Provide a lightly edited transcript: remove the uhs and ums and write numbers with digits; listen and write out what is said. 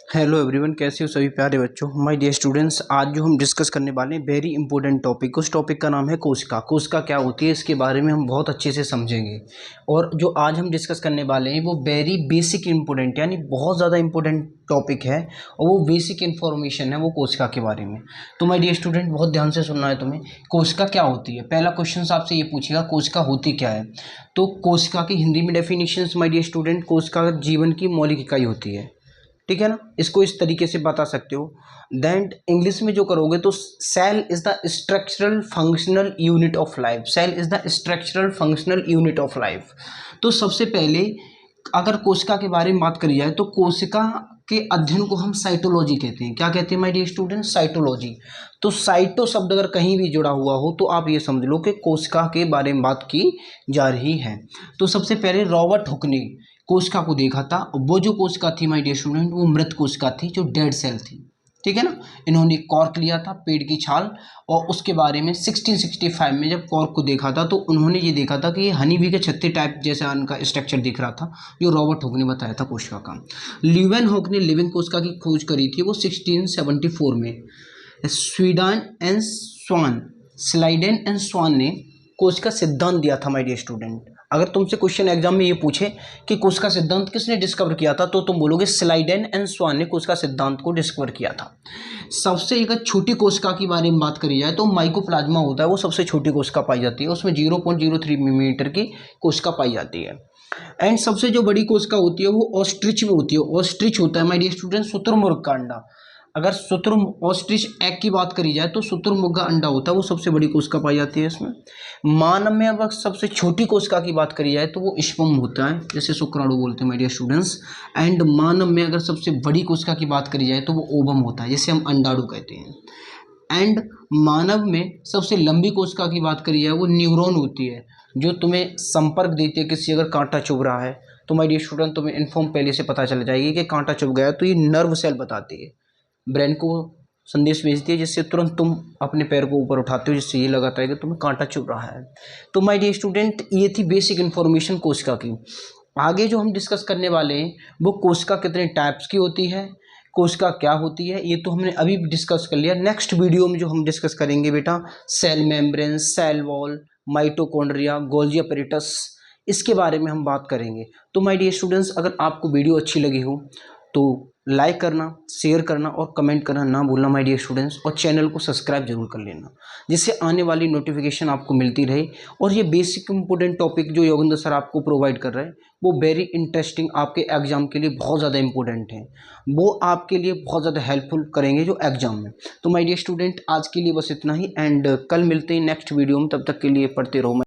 Hello everyone, कैसे हो सभी प्यारे बच्चों। माय डियर स्टूडेंट्स, आज जो हम डिस्कस करने वाले हैं वेरी इंपॉर्टेंट टॉपिक, उस टॉपिक का नाम है कोशिका। कोशिका क्या होती है इसके बारे में हम बहुत अच्छे से समझेंगे। और जो आज हम डिस्कस करने वाले हैं वो वेरी बेसिक इंपॉर्टेंट यानी बहुत ज़्यादा इंपॉर्टेंट टॉपिक है और वो बेसिक इन्फॉर्मेशन है वो कोशिका के बारे में। तो माय डियर स्टूडेंट, बहुत ध्यान से सुनना है तुम्हें। कोशिका क्या होती है, पहला क्वेश्चन आपसे ये पूछेगा कोशिका होती क्या है। तो कोशिका की हिंदी में डेफिनेशन माय डियर स्टूडेंट, कोशिका जीवन की मौलिक इकाई होती है। ठीक है ना, इसको इस तरीके से बता सकते हो। देन इंग्लिश में जो करोगे तो cell is the structural functional unit of life. Cell is the structural functional unit of life. तो सबसे पहले अगर कोशिका के बारे में बात करी जाए तो कोशिका के अध्ययन को हम साइटोलॉजी कहते हैं। क्या कहते हैं माय डियर स्टूडेंट? साइटोलॉजी। तो साइटो शब्द अगर कहीं भी जुड़ा हुआ हो तो आप ये समझ लो कि कोशिका के बारे में बात की जा रही है। तो सबसे पहले रॉबर्ट हुक ने कोशिका को देखा था। वो जो कोशिका थी माय डियर स्टूडेंट, वो मृत कोशिका थी, जो डेड सेल थी। ठीक है ना। इन्होंने कॉर्क लिया था, पेड़ की छाल, और उसके बारे में 1665 में जब कॉर्क को देखा था तो उन्होंने ये देखा था कि ये हनी बी के छत्ते टाइप जैसा उनका स्ट्रक्चर दिख रहा था, जो रॉबर्ट हुक ने बताया था कोशिका का। ल्यूवेन हुक ने लिविंग कोशिका की खोज करी थी, वो 1674 में। स्लाइडेन एंड स्वान ने कोशिका सिद्धांत दिया था माय डियर स्टूडेंट। अगर तुमसे क्वेश्चन एग्जाम में ये पूछे कि कोशिका सिद्धांत किसने डिस्कवर किया था तो तुम बोलोगे स्लाइडेन एंड स्वान ने कोशिका सिद्धांत को डिस्कवर किया था। सबसे अगर छोटी कोशिका की बारे में बात करी जाए तो माइकोप्लाज्मा होता है, वो सबसे छोटी कोशिका पाई जाती है, उसमें 0.03 मिलीमीटर की कोशिका पाई जाती है। एंड सबसे जो बड़ी कोशिका होती है वो ऑस्ट्रिच में होती है। ऑस्ट्रिच होता है माय डियर स्टूडेंट शुतुरमुर्ग का अंडा। अगर ऑस्ट्रिच एग की बात करी जाए तो शुतुरमुर्ग का अंडा होता है, वो सबसे बड़ी कोशिका पाई जाती है इसमें। मानव में अगर सबसे छोटी कोशिका की बात करी जाए तो वो स्पर्म होता है, जैसे शुक्राणु बोलते हैं माय डियर स्टूडेंट्स। एंड मानव में अगर सबसे बड़ी कोशिका की बात करी जाए तो वो ओवम होता है, जिसे हम अंडाणु कहते हैं। एंड मानव में सबसे लंबी कोशिका की बात करी जाए वो न्यूरॉन होती है, जो तुम्हें संपर्क देती है किसी अगर कांटा चुभ रहा है तो माय डियर स्टूडेंट तुम्हें इन्फॉर्म पहले से पता चल जाएगी कि कांटा चुभ गया, तो ये नर्व सेल बताती है, ब्रेन को संदेश भेजती है, जिससे तुरंत तुम अपने पैर को ऊपर उठाते हो, जिससे ये लगाता है कि तुम्हें कांटा चुभ रहा है। तो माय डियर स्टूडेंट, ये थी बेसिक इन्फॉर्मेशन कोशिका की। आगे जो हम डिस्कस करने वाले हैं वो कोशिका कितने टाइप्स की होती है, कोशिका क्या होती है, ये तो हमने अभी डिस्कस कर लिया। नेक्स्ट वीडियो में जो हम डिस्कस करेंगे बेटा, cell membrane, cell wall, mitochondria, Golgi apparatus, इसके बारे में हम बात करेंगे। तो माय डियर स्टूडेंट्स, अगर आपको वीडियो अच्छी लगी हो तो लाइक करना, शेयर करना और कमेंट करना ना भूलना माय डियर स्टूडेंट्स, और चैनल को सब्सक्राइब जरूर कर लेना, जिससे आने वाली नोटिफिकेशन आपको मिलती रहे। और ये बेसिक इंपॉर्टेंट टॉपिक जो योगेंद्र सर आपको प्रोवाइड कर रहे हैं वो वेरी इंटरेस्टिंग, आपके एग्जाम के लिए बहुत ज़्यादा इंपॉर्टेंट है, वो आपके लिए बहुत ज़्यादा हेल्पफुल करेंगे जो एग्जाम में। तो माय डियर स्टूडेंट, आज के लिए बस इतना ही, एंड कल मिलते हैं नेक्स्ट वीडियो में। तब तक के लिए पढ़ते रहो।